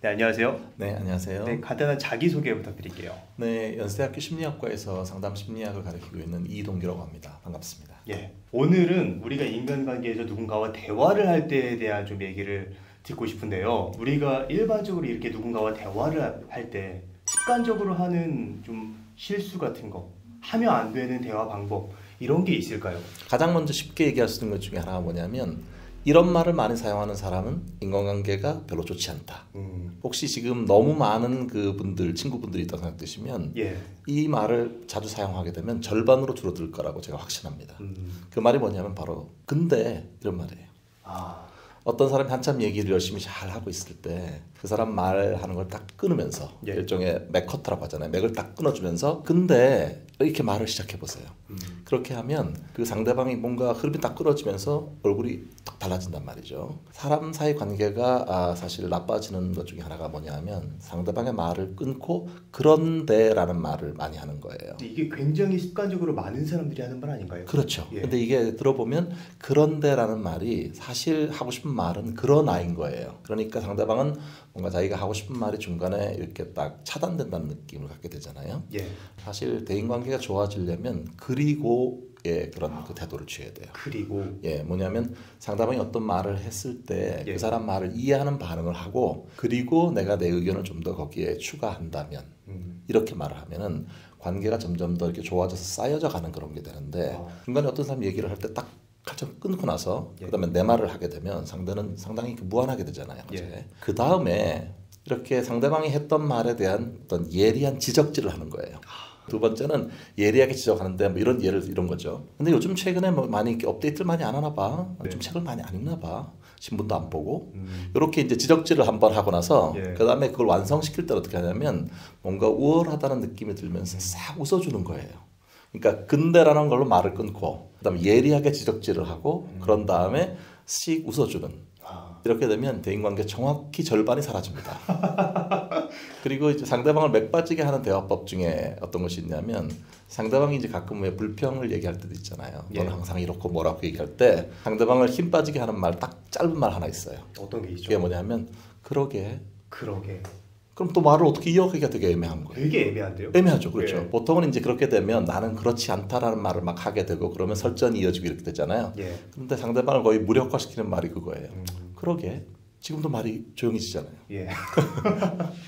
네, 안녕하세요. 네, 안녕하세요. 네, 간단한 자기소개 부탁드릴게요. 네, 연세대학교 심리학과에서 상담 심리학을 가르치고 있는 이동규라고 합니다. 반갑습니다. 예, 오늘은 우리가 인간관계에서 누군가와 대화를 할 때에 대한 좀 얘기를 듣고 싶은데요. 우리가 일반적으로 이렇게 누군가와 대화를 할 때 습관적으로 하는 좀 실수 같은 거, 하면 안 되는 대화 방법 이런 게 있을까요? 가장 먼저 쉽게 얘기할 수 있는 것 중에 하나가 뭐냐면 이런 말을 많이 사용하는 사람은 인간관계가 별로 좋지 않다. 혹시 지금 너무 많은 그분들, 친구분들이 있다고 생각되시면 예. 이 말을 자주 사용하게 되면 절반으로 줄어들 거라고 제가 확신합니다. 그 말이 뭐냐면 바로 근데 이런 말이에요. 아, 어떤 사람이 한참 얘기를 열심히 잘 하고 있을 때 그 사람 말하는 걸 딱 끊으면서 예. 일종의 맥커터라고 하잖아요. 맥을 딱 끊어주면서 근데 이렇게 말을 시작해 보세요. 그렇게 하면 그 상대방이 뭔가 흐름이 딱 끊어지면서 얼굴이 딱 달라진단 말이죠. 사람 사이 관계가 사실 나빠지는 것 중에 하나가 뭐냐면 상대방의 말을 끊고 그런데라는 말을 많이 하는 거예요. 이게 굉장히 습관적으로 많은 사람들이 하는 말 아닌가요? 그렇죠. 예. 근데 이게 들어보면 그런데라는 말이 사실 하고 싶은 말은 그러나인 거예요. 그러니까 상대방은 뭔가 자기가 하고 싶은 말이 중간에 이렇게 딱 차단된다는 느낌을 갖게 되잖아요. 예. 사실 대인관계가 좋아지려면 그리고의 그런 그 태도를 취해야 돼요. 그리고 예, 뭐냐면 상대방이 어떤 말을 했을 때 그 예. 사람 말을 이해하는 반응을 하고 그리고 내가 내 의견을 좀 더 거기에 추가한다면 이렇게 말을 하면은 관계가 점점 더 이렇게 좋아져서 쌓여져 가는 그런 게 되는데 중간에 어떤 사람이 얘기를 할 때 딱 칼점 끊고 나서 예. 그다음에 내 말을 하게 되면 상대는 상당히 무안하게 되잖아요. 예. 그 다음에 이렇게 상대방이 했던 말에 대한 어떤 예리한 지적질을 하는 거예요. 두 번째는 예리하게 지적하는데 뭐 이런 거죠. 근데 요즘 최근에 뭐 많이 이렇게 업데이트를 많이 안 하나 봐. 네. 좀 책을 많이 안 읽나 봐. 신문도 안 보고 이렇게 이제 지적질을 한번 하고 나서 예. 그다음에 그걸 완성시킬 때 어떻게 하냐면 뭔가 우월하다는 느낌이 들면서 싹 웃어주는 거예요. 그러니까 근데라는 걸로 말을 끊고 그다음에 예리하게 지적질을 하고 그런 다음에 씩 웃어주는 이렇게 되면 대인관계 정확히 절반이 사라집니다. 그리고 이제 상대방을 맥 빠지게 하는 대화법 중에 어떤 것이 있냐면 상대방이 이제 가끔 왜 불평을 얘기할 때도 있잖아요. 예. 너는 항상 이렇고 뭐라고 얘기할 때 상대방을 힘 빠지게 하는 말 딱 짧은 말 하나 있어요. 어떤 게 있죠? 그게 뭐냐면 그러게. 그러게. 그럼 또 말을 어떻게 이어가기가 되게 애매한 거예요. 되게 애매한데요? 애매하죠. 그렇죠. 예. 보통은 이제 그렇게 되면 나는 그렇지 않다라는 말을 막 하게 되고 그러면 설전이 이어지고 이렇게 되잖아요. 예. 근데 상대방을 거의 무력화시키는 말이 그거예요. 그러게. 지금도 말이 조용해지잖아요. 예.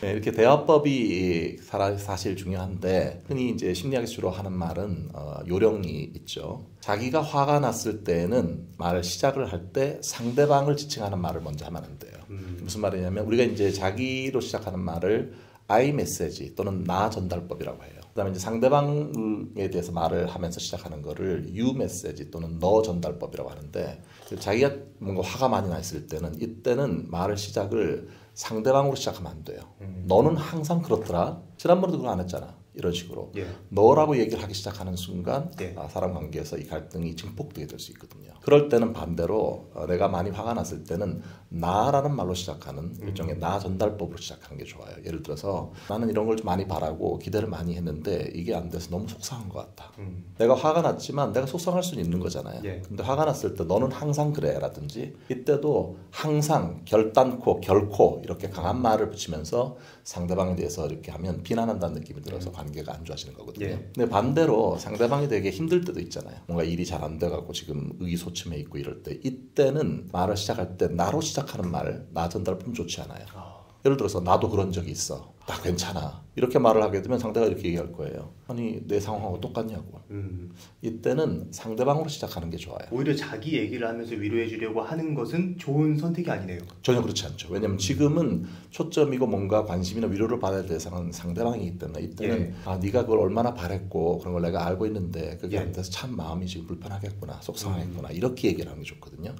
네, 이렇게 대화법이 사실 중요한데 흔히 이제 심리학에서 주로 하는 말은 요령이 있죠. 자기가 화가 났을 때는 말을 시작을 할 때 상대방을 지칭하는 말을 먼저 하면 안 돼요. 무슨 말이냐면 우리가 이제 자기로 시작하는 말을 I 메시지 또는 나 전달법이라고 해요. 그다음에 이제 상대방에 대해서 말을 하면서 시작하는 거를 you 메시지 또는 너 전달법이라고 하는데 자기가 뭔가 화가 많이 나 있을 때는 이때는 말을 시작을 상대방으로 시작하면 안 돼요. 너는 항상 그렇더라. 지난번에도 그거 안 했잖아. 이런 식으로 예. 너라고 얘기를 하기 시작하는 순간 예. 사람 관계에서 이 갈등이 증폭되게 될 수 있거든요. 그럴 때는 반대로 내가 많이 화가 났을 때는 나라는 말로 시작하는 일종의 나 전달법으로 시작하는 게 좋아요. 예를 들어서 나는 이런 걸 좀 많이 바라고 기대를 많이 했는데 이게 안 돼서 너무 속상한 것 같다. 내가 화가 났지만 내가 속상할 수는 있는 거잖아요. 예. 근데 화가 났을 때 너는 항상 그래 라든지 이때도 항상 결단코 결코 이렇게 강한 말을 붙이면서 상대방에 대해서 이렇게 하면 비난한다는 느낌이 들어서 관계가 안 좋아지는 거거든요. 예. 근데 반대로 상대방이 되게 힘들 때도 있잖아요. 뭔가 일이 잘 안 돼가고 지금 의기소침해 있고 이럴 때 이때는 말을 시작할 때 나로 시작하는 말, 나 전달품 좋지 않아요. 예를 들어서 나도 그런 적이 있어. 나 괜찮아. 이렇게 말을 하게 되면 상대가 이렇게 얘기할 거예요. 아니 내 상황하고 똑같냐고. 이때는 상대방으로 시작하는 게 좋아요. 오히려 자기 얘기를 하면서 위로해 주려고 하는 것은 좋은 선택이 아니네요. 전혀 그렇지 않죠. 왜냐하면 지금은 초점이고 뭔가 관심이나 위로를 받아야 될 대상은 상대방이기 때문에 이때는 네가 그걸 얼마나 바랬고 그런 걸 내가 알고 있는데 그게 안 돼서 참 마음이 지금 불편하겠구나 속상하겠구나 이렇게 얘기를 하는 게 좋거든요.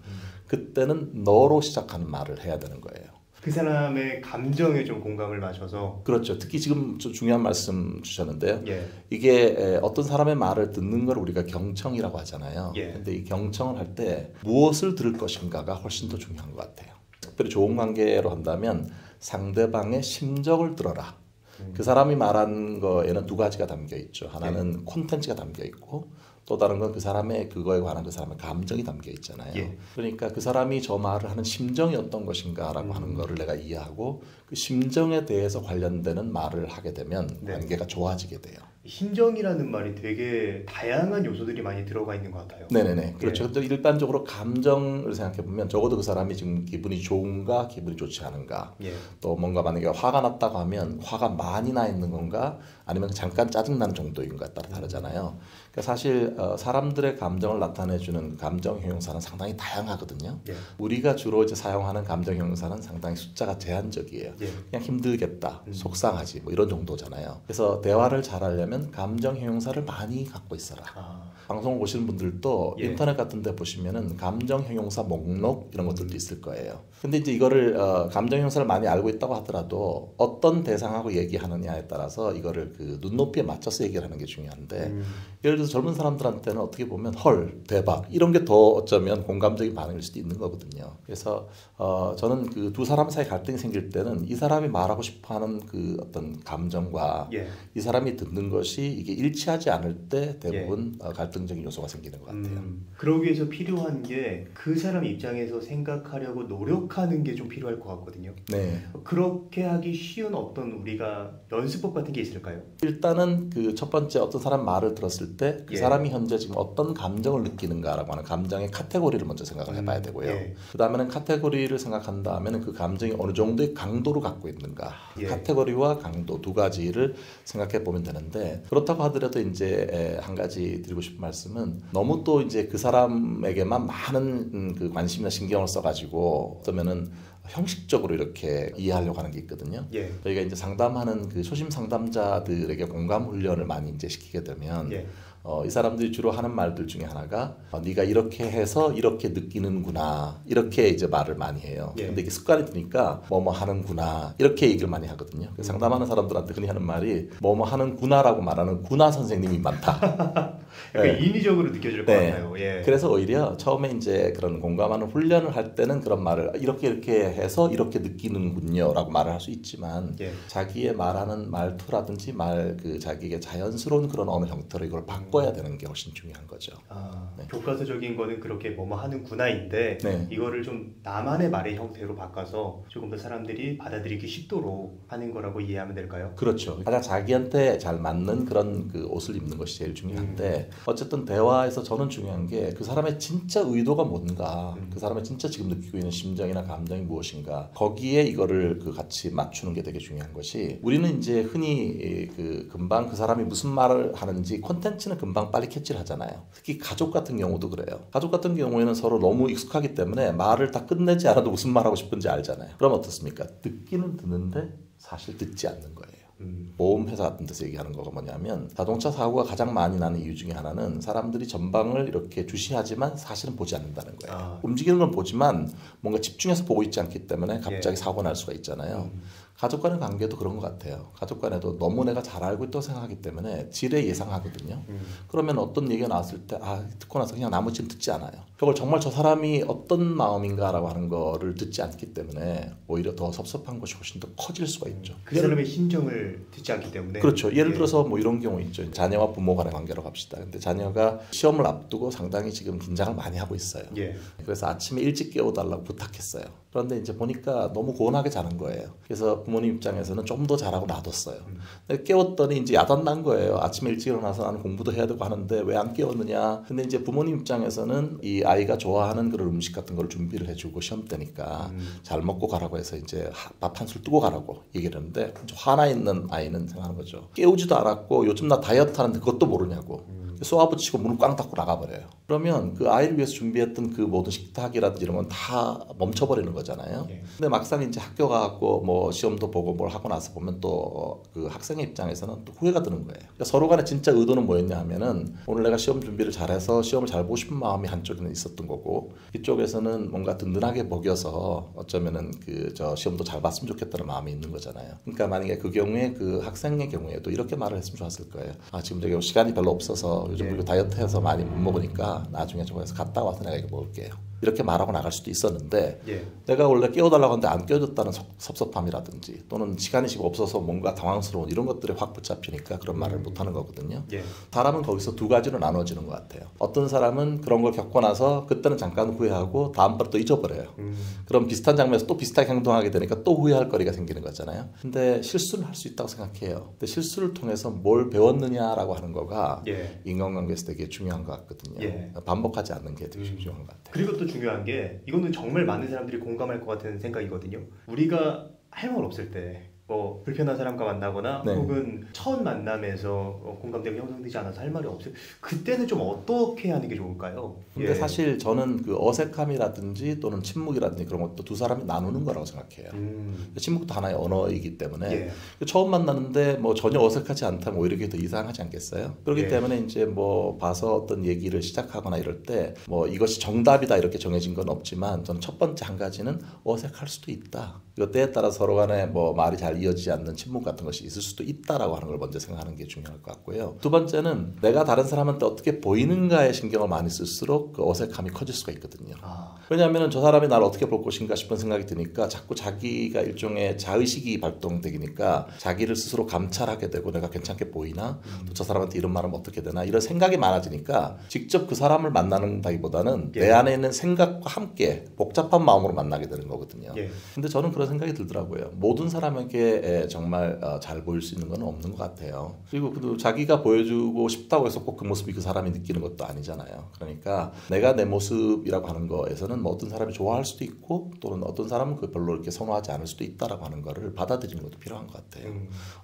그때는 너로 시작하는 말을 해야 되는 거예요. 그 사람의 감정에 좀 공감을 마셔서 그렇죠. 특히 지금 좀 중요한 말씀 주셨는데요. 예. 이게 어떤 사람의 말을 듣는 걸 우리가 경청이라고 하잖아요. 예. 근데 이 경청을 할 때 무엇을 들을 것인가가 훨씬 더 중요한 것 같아요. 특별히 좋은 관계로 한다면 상대방의 심정을 들어라. 그 사람이 말한 거에는 두 가지가 담겨 있죠. 하나는 콘텐츠가 담겨 있고 또 다른 건 그 사람의 그거에 관한 그 사람의 감정이 담겨 있잖아요. 예. 그러니까 그 사람이 저 말을 하는 심정이 어떤 것인가라고 하는 거를 내가 이해하고 그 심정에 대해서 관련되는 말을 하게 되면 네. 관계가 좋아지게 돼요. 심정이라는 말이 되게 다양한 요소들이 많이 들어가 있는 것 같아요. 네네네. 그렇죠. 근데 일반적으로 감정을 생각해 보면 적어도 그 사람이 지금 기분이 좋은가, 기분이 좋지 않은가, 예. 또 뭔가 만약에 화가 났다고 하면 화가 많이 나 있는 건가, 아니면 잠깐 짜증 나는 정도인가에 따라 다르잖아요. 그러니까 사실 사람들의 감정을 나타내주는 감정 형용사는 상당히 다양하거든요. 예. 우리가 주로 이제 사용하는 감정 형용사는 상당히 숫자가 제한적이에요. 예. 그냥 힘들겠다, 속상하지, 뭐 이런 정도잖아요. 그래서 대화를 잘하려면 감정 형용사를 많이 갖고 있어라. 방송 보시는 분들도 예. 인터넷 같은 데 보시면은 감정 형용사 목록 이런 것들도 있을 거예요. 근데 이제 이거를 감정 형용사를 많이 알고 있다고 하더라도 어떤 대상하고 얘기하느냐에 따라서 이거를 그 눈높이에 맞춰서 얘기를 하는 게 중요한데 예를 들어서 젊은 사람들한테는 어떻게 보면 헐, 대박 이런 게 더 어쩌면 공감적인 반응일 수도 있는 거거든요. 그래서 저는 그 두 사람 사이 갈등이 생길 때는 이 사람이 말하고 싶어하는 그 어떤 감정과 예. 이 사람이 듣는 것이 이게 일치하지 않을 때 대부분 갈등적인 요소가 생기는 것 같아요. 그러기 위해서 필요한 게 그 사람 입장에서 생각하려고 노력하는 게 좀 필요할 것 같거든요. 네. 그렇게 하기 쉬운 어떤 우리가 연습법 같은 게 있을까요? 일단은 그 첫 번째 어떤 사람 말을 들었을 때 그 예. 사람이 현재 지금 어떤 감정을 느끼는가라고 하는 감정의 카테고리를 먼저 생각을 해봐야 되고요. 예. 그 다음에는 카테고리를 생각한 다음에는 그 감정이 어느 정도의 강도를 갖고 있는가 예. 카테고리와 강도 두 가지를 생각해 보면 되는데 그렇다고 하더라도 이제 한 가지 드리고 싶은 말씀은 너무 또 이제 그 사람에게만 많은 그 관심이나 신경을 써가지고 어쩌면은 형식적으로 이렇게 이해하려고 하는 게 있거든요. 예. 저희가 이제 상담하는 그 초심 상담자들에게 공감 훈련을 많이 이제 시키게 되면 예. 이 사람들이 주로 하는 말들 중에 하나가 네가 이렇게 해서 이렇게 느끼는구나 이렇게 이제 말을 많이 해요. 예. 근데 이게 습관이 드니까 뭐뭐 하는구나 이렇게 얘기를 많이 하거든요. 상담하는 사람들한테 흔히 하는 말이 뭐뭐 하는구나라고 말하는 구나 선생님이 많다. 약간 네. 인위적으로 느껴질 것 네. 같아요. 예. 그래서 오히려 처음에 이제 그런 공감하는 훈련을 할 때는 그런 말을 이렇게 해서 이렇게 느끼는군요라고 말을 할 수 있지만 예. 자기의 말하는 말투라든지 자기에게 자연스러운 그런 언어 형태로 이걸 바꿔야 되는 게 훨씬 중요한 거죠. 네. 교과서적인 거는 그렇게 뭐뭐 하는구나인데 네. 이거를 좀 나만의 말의 형태로 바꿔서 조금 더 사람들이 받아들이기 쉽도록 하는 거라고 이해하면 될까요? 그렇죠. 가장 자기한테 잘 맞는 그런 그 옷을 입는 것이 제일 중요한데 어쨌든 대화에서 저는 중요한 게 그 사람의 진짜 의도가 뭔가 그 사람의 진짜 지금 느끼고 있는 심정이나 감정이 무엇인가 거기에 이거를 그 같이 맞추는 게 되게 중요한 것이 우리는 이제 흔히 그 금방 그 사람이 무슨 말을 하는지 콘텐츠는 금방 빨리 캐치를 하잖아요. 특히 가족 같은 경우도 그래요. 가족 같은 경우에는 서로 너무 익숙하기 때문에 말을 다 끝내지 않아도 무슨 말하고 싶은지 알잖아요. 그럼 어떻습니까? 듣기는 듣는데 사실 듣지 않는 거예요. 보험회사 같은 데서 얘기하는 거가 뭐냐면 자동차 사고가 가장 많이 나는 이유 중에 하나는 사람들이 전방을 이렇게 주시하지만 사실은 보지 않는다는 거예요. 움직이는 건 보지만 뭔가 집중해서 보고 있지 않기 때문에 갑자기 사고 날 수가 있잖아요. 가족 간의 관계도 그런 것 같아요. 가족 간에도 너무 내가 잘 알고 있다고 생각하기 때문에 지레 예상하거든요. 그러면 어떤 얘기가 나왔을 때 듣고 나서 그냥 나머지는 듣지 않아요. 그걸 정말 저 사람이 어떤 마음인가라고 하는 거를 듣지 않기 때문에 오히려 더 섭섭한 것이 훨씬 더 커질 수가 있죠. 그 사람의 심정을 듣지 않기 때문에. 그렇죠. 예를 들어서 뭐 이런 경우 있죠. 자녀와 부모 간의 관계로 갑시다. 근데 자녀가 시험을 앞두고 상당히 지금 긴장을 많이 하고 있어요. 예. 그래서 아침에 일찍 깨워달라고 부탁했어요. 그런데 이제 보니까 너무 고운하게 자는 거예요. 그래서 부모님 입장에서는 좀 더 자라고 놔뒀어요. 근데 깨웠더니 이제 야단 난 거예요. 아침에 일찍 일어나서 나는 공부도 해야 되고 하는데 왜 안 깨웠느냐. 근데 이제 부모님 입장에서는 이 아이가 좋아하는 그런 음식 같은 걸 준비를 해주고 시험 때니까 잘 먹고 가라고 해서 이제 밥 한 술 뜨고 가라고 얘기를 했는데 화나 있는 아이는 생각하는 거죠. 깨우지도 않았고 요즘 나 다이어트 하는데 그것도 모르냐고. 쏘아붙이고 문을 꽝 닫고 나가버려요. 그러면 그 아이를 위해서 준비했던 그 모든 식탁이라든지 이런 건 다 멈춰버리는 거잖아요. 근데 막상 이제 학교 가고 뭐 시험도 보고 뭘 하고 나서 보면 또 그 학생의 입장에서는 또 후회가 드는 거예요. 그러니까 서로 간에 진짜 의도는 뭐였냐 하면은 오늘 내가 시험 준비를 잘해서 시험을 잘 보고 싶은 마음이 한쪽에는 있었던 거고 이쪽에서는 뭔가 든든하게 먹여서 어쩌면은 그 저 시험도 잘 봤으면 좋겠다는 마음이 있는 거잖아요. 그러니까 만약에 그 경우에 그 학생의 경우에도 이렇게 말을 했으면 좋았을 거예요. 지금 시간이 별로 없어서 요즘 그리고 다이어트해서 많이 못 먹으니까 나중에 좀 해서 갔다 와서 내가 이거 먹을게요. 이렇게 말하고 나갈 수도 있었는데 예. 내가 원래 깨워달라고 하는데 안 깨워줬다는 섭섭함이라든지 또는 시간이 지금 없어서 뭔가 당황스러운 이런 것들이 확 붙잡히니까 그런 말을 못하는 거거든요. 예. 사람은 거기서 두 가지로 나눠지는 것 같아요. 어떤 사람은 그런 걸 겪고 나서 그때는 잠깐 후회하고 다음번에 또 잊어버려요. 그럼 비슷한 장면에서 또 비슷하게 행동하게 되니까 또 후회할 거리가 생기는 거잖아요. 근데 실수는 할 수 있다고 생각해요. 근데 실수를 통해서 뭘 배웠느냐라고 하는 거가 예. 인간관계에서 되게 중요한 것 같거든요. 예. 반복하지 않는 게 되게 중요한 것 같아요. 그리고 또 중요한 게 이거는 정말 많은 사람들이 공감할 것 같은 생각이거든요. 우리가 할 말 없을 때 뭐 불편한 사람과 만나거나 네. 혹은 첫 만남에서 공감대가 형성되지 않아서 할 말이 없을 그때는 좀 어떻게 하는 게 좋을까요? 근데 예. 사실 저는 그 어색함이라든지 또는 침묵이라든지 그런 것도 두 사람이 나누는 거라고 생각해요. 침묵도 하나의 언어이기 때문에 예. 처음 만나는데 뭐 전혀 어색하지 않다면 오히려 그게 더 이상하지 않겠어요? 그렇기 예. 때문에 이제 뭐 봐서 어떤 얘기를 시작하거나 이럴 때 뭐 이것이 정답이다 이렇게 정해진 건 없지만 저는 첫 번째 한 가지는 어색할 수도 있다. 이거 때에 따라 서로 간에 뭐 말이 잘 이어지지 않는 침묵 같은 것이 있을 수도 있다라고 하는 걸 먼저 생각하는 게 중요할 것 같고요. 두 번째는 내가 다른 사람한테 어떻게 보이는가에 신경을 많이 쓸수록 그 어색함이 커질 수가 있거든요. 왜냐하면 저 사람이 나를 어떻게 볼 것인가 싶은 생각이 드니까 자꾸 자기가 일종의 자의식이 발동되니까 자기를 스스로 감찰하게 되고 내가 괜찮게 보이나 또 저 사람한테 이런 말하면 어떻게 되나 이런 생각이 많아지니까 직접 그 사람을 만나는다기보다는 예. 내 안에 있는 생각과 함께 복잡한 마음으로 만나게 되는 거거든요. 예. 근데 저는 그런 생각이 들더라고요. 모든 사람에게 정말 잘 보일 수 있는 건 없는 것 같아요. 그리고 자기가 보여주고 싶다고 해서 꼭 그 모습이 그 사람이 느끼는 것도 아니잖아요. 그러니까 내가 내 모습이라고 하는 거에서는 뭐 어떤 사람이 좋아할 수도 있고 또는 어떤 사람은 그 별로 이렇게 선호하지 않을 수도 있다라고 하는 거를 받아들이는 것도 필요한 것 같아요.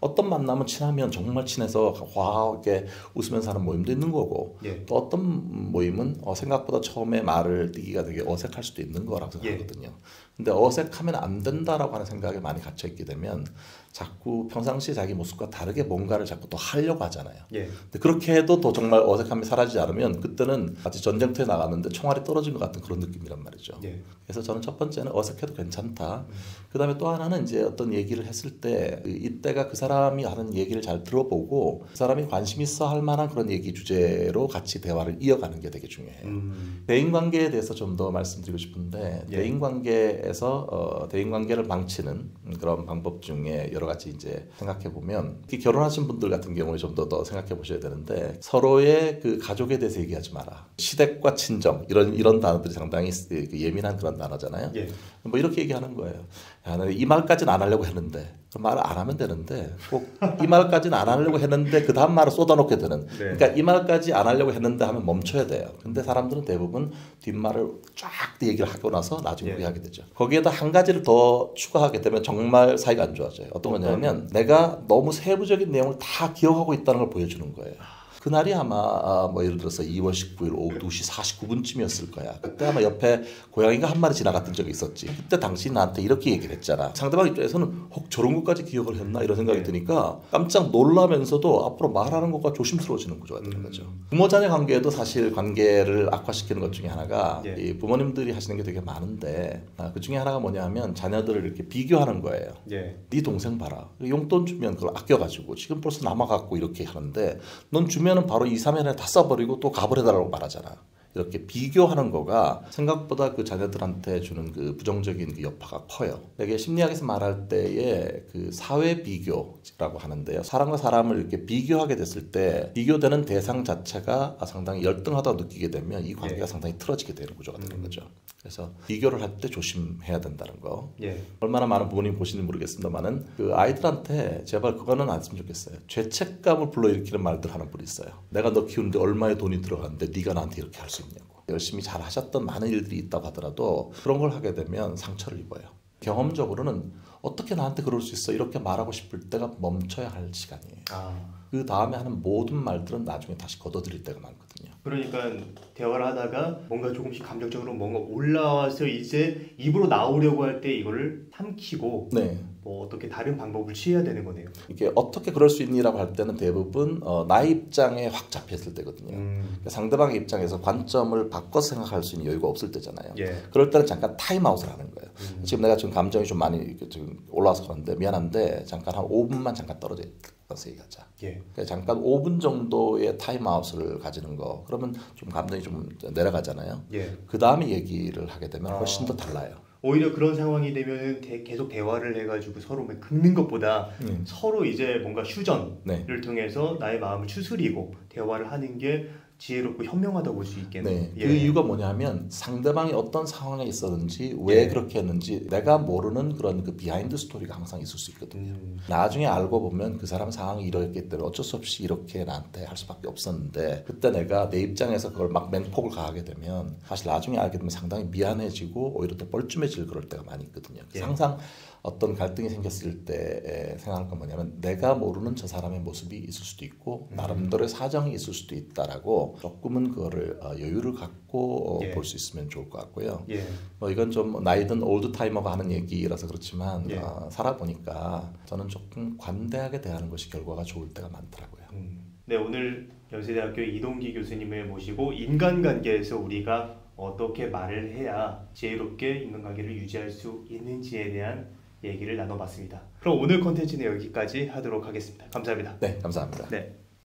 어떤 만남은 친하면 정말 친해서 화하게 웃으면서 하는 모임도 있는 거고 예. 또 어떤 모임은 생각보다 처음에 말을 띄기가 되게 어색할 수도 있는 거라고 생각하거든요. 근데 어색하면 안 된다라고 하는 생각에 많이 갇혀 있게 되면 자꾸 평상시에 자기 모습과 다르게 뭔가를 자꾸 또 하려고 하잖아요. 예. 근데 그렇게 해도 또 정말 어색함이 사라지지 않으면 그때는 마치 전쟁터에 나갔는데 총알이 떨어진 것 같은 그런 느낌이란 말이죠. 예. 그래서 저는 첫 번째는 어색해도 괜찮다. 그다음에 또 하나는 이제 어떤 얘기를 했을 때 이때가 그 사람이 하는 얘기를 잘 들어보고 그 사람이 관심 있어 할 만한 그런 얘기 주제로 같이 대화를 이어가는 게 되게 중요해요. 대인관계에 대해서 좀 더 말씀드리고 싶은데 예. 대인관계에서 대인관계를 망치는 그런 방법 중에 여러 가지 이제 생각해 보면 결혼하신 분들 같은 경우에 좀 더 생각해 보셔야 되는데 서로의 그 가족에 대해서 얘기하지 마라. 시댁과 친정 이런 단어들이 상당히 예민한 그런 단어잖아요. 예. 뭐 이렇게 얘기하는 거예요. 야, 나 이 말까지는 안 하려고 했는데 말을 안 하면 되는데 꼭 이 말까지는 안 하려고 했는데 그 다음 말을 쏟아놓게 되는. 네. 그러니까 이 말까지 안 하려고 했는데 하면 멈춰야 돼요. 근데 사람들은 대부분 뒷말을 쫙 얘기를 하고 나서 나중에 후회하게 되죠. 거기에다 한 가지를 더 추가하게 되면 정말 사이가 안 좋아져요. 어떤 거냐면 내가 너무 세부적인 내용을 다 기억하고 있다는 걸 보여주는 거예요. 그날이 아마 뭐 예를 들어서 2월 19일 오후 2시 49분쯤이었을 거야. 그때 아마 옆에 고양이가 한 마리 지나갔던 적이 있었지. 그때 당신이 나한테 이렇게 얘기를 했잖아. 상대방 입장에서는 혹 저런 것까지 기억을 했나 이런 생각이 드니까 깜짝 놀라면서도 앞으로 말하는 것과 조심스러워지는 구조가 되는 거죠. 부모 자녀 관계에도 사실 관계를 악화시키는 것 중에 하나가 이 부모님들이 하시는 게 되게 많은데 그 중에 하나가 뭐냐 하면 자녀들을 이렇게 비교하는 거예요. 예. 네 동생 봐라. 용돈 주면 그걸 아껴가지고 지금 벌써 남아갖고 이렇게 하는데 넌 주면 바로 2, 3일 안에 다 써버리고 또 가버려달라고 말하잖아. 이렇게 비교하는 거가 생각보다 그 자녀들한테 주는 그 부정적인 그 여파가 커요. 이게 심리학에서 말할 때에 그 사회 비교라고 하는데요. 사람과 사람을 이렇게 비교하게 됐을 때 비교되는 대상 자체가 상당히 열등하다고 느끼게 되면 이 관계가 상당히 틀어지게 되는 구조가 되는 거죠. 그래서 비교를 할 때 조심해야 된다는 거. 예. 얼마나 많은 부모님 보시는지 모르겠습니다만은 그 아이들한테 제발 그거는 안 했으면 좋겠어요. 죄책감을 불러일으키는 말들 하는 분이 있어요. 내가 너 키우는데 얼마의 돈이 들어가는데 네가 나한테 이렇게 할 수 있냐고. 열심히 잘 하셨던 많은 일들이 있다고 하더라도 그런 걸 하게 되면 상처를 입어요. 경험적으로는 어떻게 나한테 그럴 수 있어 이렇게 말하고 싶을 때가 멈춰야 할 시간이에요. 그 다음에 하는 모든 말들은 나중에 다시 걷어들일 때가 많거든요. 그러니까 대화를 하다가 뭔가 조금씩 감정적으로 뭔가 올라와서 이제 입으로 나오려고 할 때 이거를 삼키고 네. 뭐 어떻게 다른 방법을 취해야 되는 거네요. 이게 어떻게 그럴 수 있니라고 할 때는 대부분 나의 입장에 확 잡혔을 때거든요. 그러니까 상대방의 입장에서 관점을 바꿔서 생각할 수 있는 여유가 없을 때잖아요. 예. 그럴 때는 잠깐 타임아웃을 하는 거예요. 지금 내가 지금 감정이 좀 많이 지금 올라와서 그런데 미안한데 잠깐 한 5분만 잠깐 떨어져 있어서 얘기하자. 예. 그러니까 잠깐 5분 정도의 타임아웃을 가지는 거. 그러면 좀 감정이 좀 내려가잖아요. 예. 그 다음에 얘기를 하게 되면 훨씬 더 달라요. 오히려 그런 상황이 되면은 계속 대화를 해가지고 서로 막 긁는 것보다 서로 이제 뭔가 휴전을 네. 통해서 나의 마음을 추스리고 대화를 하는 게 지혜롭고 현명하다고 볼 수 있겠네요. 네. 예. 그 이유가 뭐냐면 상대방이 어떤 상황에 있었는지 왜 예. 그렇게 했는지 내가 모르는 그런 그 비하인드 스토리가 항상 있을 수 있거든요. 나중에 알고 보면 그 사람 상황이 이렇기 때문에 어쩔 수 없이 이렇게 나한테 할 수밖에 없었는데 그때 내가 내 입장에서 그걸 막 맹폭을 가하게 되면 사실 나중에 알게 되면 상당히 미안해지고 오히려 더 뻘쭘해질 그럴 때가 많이 있거든요. 예. 항상 어떤 갈등이 생겼을 때 생각할 건 뭐냐면 내가 모르는 저 사람의 모습이 있을 수도 있고 나름대로의 사정이 있을 수도 있다라고 조금은 그거를 여유를 갖고 예. 볼 수 있으면 좋을 것 같고요. 예. 뭐 이건 좀 나이든 올드 타이머가 하는 얘기라서 그렇지만 예. 살아보니까 저는 조금 관대하게 대하는 것이 결과가 좋을 때가 많더라고요. 네, 오늘 연세대학교 이동기 교수님을 모시고 인간관계에서 우리가 어떻게 말을 해야 지혜롭게 인간관계를 유지할 수 있는지에 대한 얘기를 나눠봤습니다. 그럼 오늘 콘텐츠는 여기까지 하도록 하겠습니다. 감사합니다. 네, 감사합니다. 네.